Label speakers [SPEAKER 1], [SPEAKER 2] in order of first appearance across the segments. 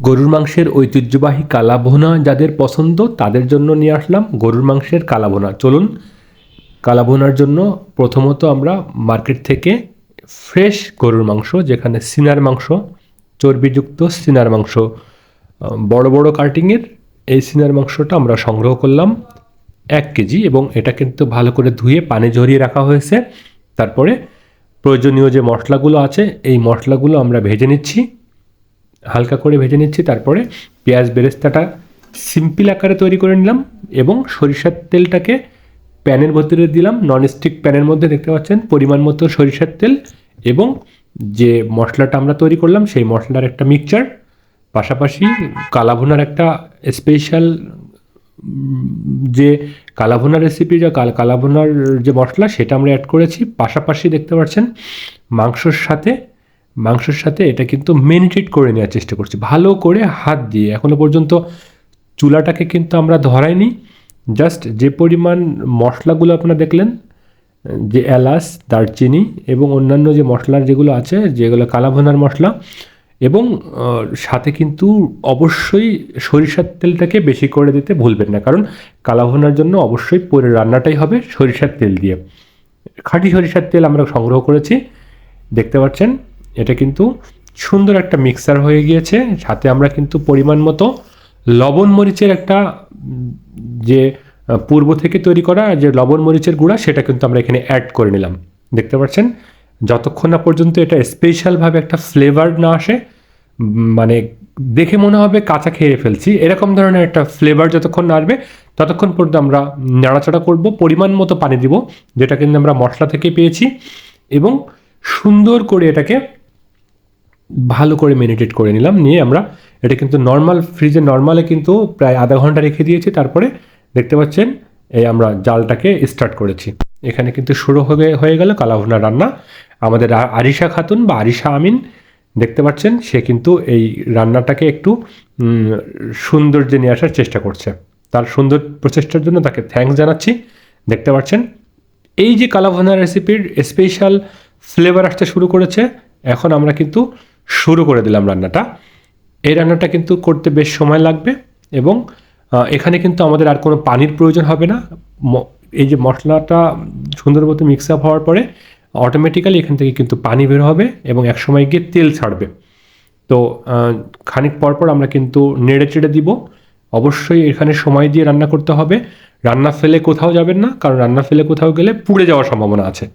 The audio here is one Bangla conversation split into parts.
[SPEAKER 1] গরুর মাংসের ঐতিহ্যবাহী কালাভুনা যাদের পছন্দ তাদের জন্য নিয়ে আসলাম গরুর মাংসের কালাভুনা। চলুন, কালাভুনার জন্য প্রথমত আমরা মার্কেট থেকে ফ্রেশ গরুর মাংস, যেখানে সিনার মাংস, চর্বিযুক্ত সিনার মাংস, বড় বড় কাটিংয়ের এই সিনার মাংসটা আমরা সংগ্রহ করলাম 1 কেজি, এবং এটা কিন্তু ভালো করে ধুয়ে পানি ঝরিয়ে রাখা হয়েছে। তারপরে প্রয়োজনীয় যে মশলাগুলো আছে এই মশলাগুলো আমরা ভেজে নিচ্ছি, হালকা করে ভেজে নিচ্ছি। তারপরে পেঁয়াজ বেরেস্তাটা সিম্পল আকারে তৈরি করে নিলাম এবং সরিষার তেলটাকে প্যানের ভিতরে দিলাম। ননস্টিক প্যানের মধ্যে দেখতে পাচ্ছেন পরিমাণ মতো সরিষার তেল এবং যে মশলাটা আমরা তৈরি করলাম সেই মশলার একটা মিক্সচার, পাশাপাশি কালাভুনার একটা স্পেশাল যে কালাভুনা রেসিপি, যা কালাভুনার যে মশলা সেটা আমরা অ্যাড করেছি। পাশাপাশি দেখতে পাচ্ছেন মাংসর সাথে এটা কিন্তু মেরিনেট করে নেওয়ার চেষ্টা করছি ভালো করে হাত দিয়ে। এখনও পর্যন্ত চুলাটাকে কিন্তু আমরা ধরাইনি, জাস্ট যে পরিমাণ মশলাগুলো আপনারা দেখলেন, যে এলাচ, দারচিনি এবং অন্যান্য যে মশলার যেগুলো আছে, যেগুলো কালাভুনার মশলা, এবং সাথে কিন্তু অবশ্যই সরিষার তেলটাকে বেশি করে দিতে ভুলবেন না, কারণ কালাভুনার জন্য অবশ্যই পরে রান্নাটাই হবে সরিষার তেল দিয়ে। খাঁটি সরিষার তেল আমরা সংগ্রহ করেছি। দেখতে পাচ্ছেন এটা কিন্তু সুন্দর একটা মিক্সার হয়ে গিয়েছে। সাথে আমরা কিন্তু পরিমাণ মতো লবণ মরিচের একটা যে পূর্ব থেকে তৈরি করা যে লবণ মরিচের গুঁড়া, সেটা কিন্তু আমরা এখানে অ্যাড করে নিলাম। দেখতে পাচ্ছেন যতক্ষণ না পর্যন্ত এটা স্পেশালভাবে একটা ফ্লেভার না আসে, মানে দেখে মনে হবে কাঁচা খেয়ে ফেলছি এরকম ধরনের একটা ফ্লেভার যতক্ষণ না আসবে ততক্ষণ পর্যন্ত আমরা নাড়াচাড়া করব। পরিমাণ মতো পানি দিব, যেটা কিন্তু আমরা মশলা থেকে পেয়েছি, এবং সুন্দর করে এটাকে ভালো করে মেরিনেট করে নিলাম। নিয়ে আমরা এটা কিন্তু নর্মালে কিন্তু প্রায় আধা ঘন্টা রেখে দিয়েছি। তারপরে দেখতে পাচ্ছেন এই আমরা জালটাকে স্টার্ট করেছি। এখানে কিন্তু শুরু হয়ে গেল কালাভুনা রান্না। আমাদের আরিশা খাতুন বা আরিশা আমিন দেখতে পাচ্ছেন, সে কিন্তু এই রান্নাটাকে একটু সৌন্দর্যে নিয়ে আসার চেষ্টা করছে। তার সুন্দর প্রচেষ্টার জন্য তাকে থ্যাঙ্কস জানাচ্ছি। দেখতে পাচ্ছেন এই যে কালাভুনা রেসিপির স্পেশাল ফ্লেভার আসতে শুরু করেছে। এখন আমরা কিন্তু শুরু করে দিলাম রান্নাটা। এই রান্নাটা কিন্তু করতে বেশ সময় লাগবে, এবং এখানে কিন্তু আমাদের আর কোনো পানির প্রয়োজন হবে না। এই যে মশলাটা সুন্দর মতো মিক্স আপ হওয়ার পরে অটোমেটিক্যালি এখান থেকে কিন্তু পানি বের হবে এবং একসময় গিয়ে তেল ছাড়বে। তো খানিক পরপর আমরা কিন্তু নেড়ে চেড়ে দিব। অবশ্যই এখানে সময় দিয়ে রান্না করতে হবে। রান্না ফেলে কোথাও যাবেন না, কারণ রান্না ফেলে কোথাও গেলে পুড়ে যাওয়ার সম্ভাবনা আছে।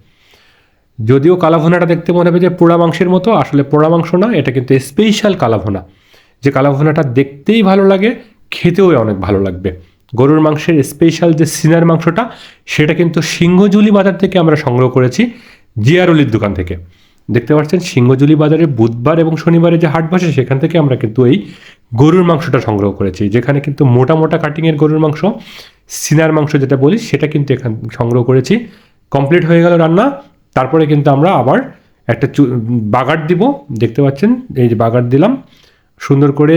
[SPEAKER 1] যদিও কালাভুনাটা দেখতে মনে হবে যে পোড়া মাংসের মতো, আসলে পোড়া মাংস না, এটা কিন্তু স্পেশাল কালাভুনা। যে কালাভুনাটা দেখতেই ভালো লাগে, খেতেও অনেক ভালো লাগবে। গরুর মাংসের স্পেশাল যে সিনার মাংসটা, সেটা কিন্তু সিংহজুলি বাজার থেকে আমরা সংগ্রহ করেছি, জিয়ারুলির দোকান থেকে। দেখতে পাচ্ছেন সিংহজুলি বাজারে বুধবার এবং শনিবারে যে হাট বসে, সেখান থেকে আমরা কিন্তু এই গরুর মাংসটা সংগ্রহ করেছি, যেখানে কিন্তু মোটা মোটা কাটিংয়ের গরুর মাংস, সিনার মাংস যেটা বলি, সেটা কিন্তু এখান সংগ্রহ করেছি। কমপ্লিট হয়ে গেল রান্না। তারপরে কিন্তু আমরা আবার একটা বাগার দিব। দেখতে পাচ্ছেন এই যে বাগার দিলাম সুন্দর করে,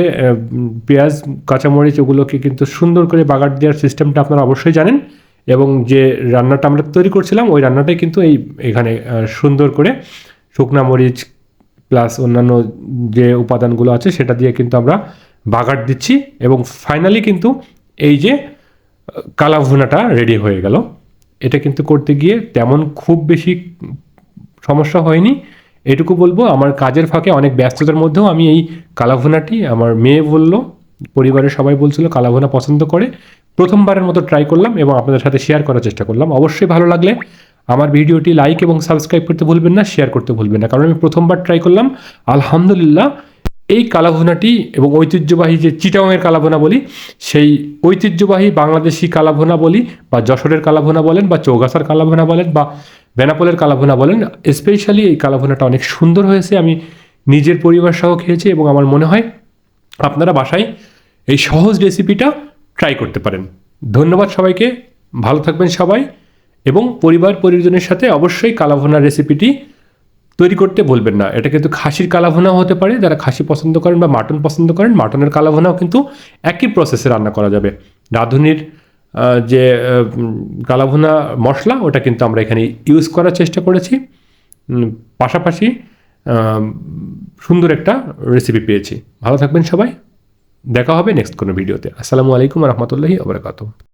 [SPEAKER 1] পেঁয়াজ কাঁচামরিচ ওগুলোকে কিন্তু সুন্দর করে বাগার দেওয়ার সিস্টেমটা আপনারা অবশ্যই জানেন। এবং যে রান্নাটা আমরা তৈরি করছিলাম ওই রান্নাটাই কিন্তু এখানে সুন্দর করে শুকনা মরিচ প্লাস অন্যান্য যে উপাদানগুলো আছে সেটা দিয়ে কিন্তু আমরা বাগার দিচ্ছি, এবং ফাইনালি কিন্তু এই যে কালাভুনাটা রেডি হয়ে গেল। এটা কিন্তু করতে গিয়ে তেমন খুব বেশি সমস্যা হয়নি। এটুকু বলবো, আমার কাজের ফাঁকে অনেক ব্যস্ততার মধ্যেও আমি এই কালাভুনাটি, আমার মেয়ে বলল, পরিবারের সবাই বলছিল কালাভুনা পছন্দ করে, প্রথমবারের মতো ট্রাই করলাম এবং আপনাদের সাথে শেয়ার করার চেষ্টা করলাম। অবশ্যই ভালো লাগলে আমার ভিডিওটি লাইক এবং সাবস্ক্রাইব করতে ভুলবেন না, শেয়ার করতে ভুলবেন না, কারণ আমি প্রথমবার ট্রাই করলাম। আলহামদুলিল্লাহ এই কালাভুনাটি এবং ঐতিহ্যবাহী যে চিটাগংয়ের কালাভুনা বলি, সেই ঐতিহ্যবাহী বাংলাদেশি কালাভুনা বলি, বা যশোরের কালাভুনা বলেন, বা চৌগাছার কালাভুনা বলেন, বা বেনাপোলের কালাভুনা বলেন, স্পেশালি এই কালাভুনাটা অনেক সুন্দর হয়েছে। আমি নিজের পরিবার সহ খেয়েছি এবং আমার মনে হয় আপনারা বাসায় এই সহজ রেসিপিটা ট্রাই করতে পারেন। ধন্যবাদ সবাইকে, ভালো থাকবেন সবাই, এবং পরিবার পরিজনের সাথে অবশ্যই কালাভুনার রেসিপিটি তৈরি করতে বলবেন না। এটা কিন্তু খাসির কালাভুনাও হতে পারে, যারা খাসি পছন্দ করেন বা মাটন পছন্দ করেন, মাটনের কালাভুনাও কিন্তু একই প্রসেসে রান্না করা যাবে। রাঁধুনির যে কালাভুনা মশলা, ওটা কিন্তু আমরা এখানে ইউজ করার চেষ্টা করেছি। পাশাপাশি সুন্দর একটা রেসিপি পেয়েছি। ভালো থাকবেন সবাই। দেখা হবে নেক্সট কোনো ভিডিওতে। আসসালামু আলাইকুম রহমতুল্লাহি ওবরাকাতুহু।